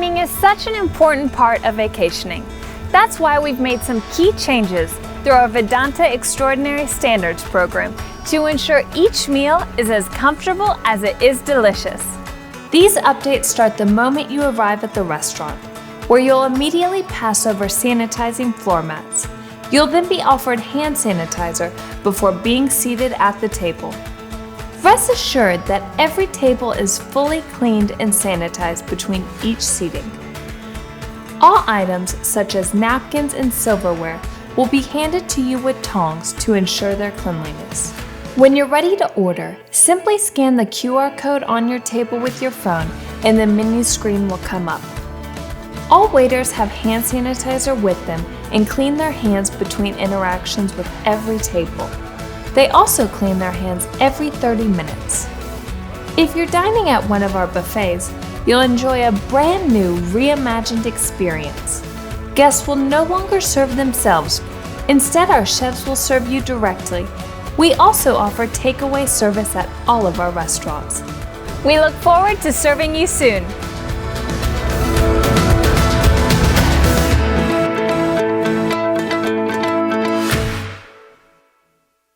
Cleaning is such an important part of vacationing. That's why we've made some key changes through our Vidanta Extraordinary Standards program to ensure each meal is as comfortable as it is delicious. These updates start the moment you arrive at the restaurant, where you'll immediately pass over sanitizing floor mats. You'll then be offered hand sanitizer before being seated at the table. Rest assured that every table is fully cleaned and sanitized between each seating. All items such as napkins and silverware will be handed to you with tongs to ensure their cleanliness. When you're ready to order, simply scan the QR code on your table with your phone and the menu screen will come up. All waiters have hand sanitizer with them and clean their hands between interactions with every table. They also clean their hands every 30 minutes. If you're dining at one of our buffets, you'll enjoy a brand new reimagined experience. Guests will no longer serve themselves. Instead, our chefs will serve you directly. We also offer takeaway service at all of our restaurants. We look forward to serving you soon.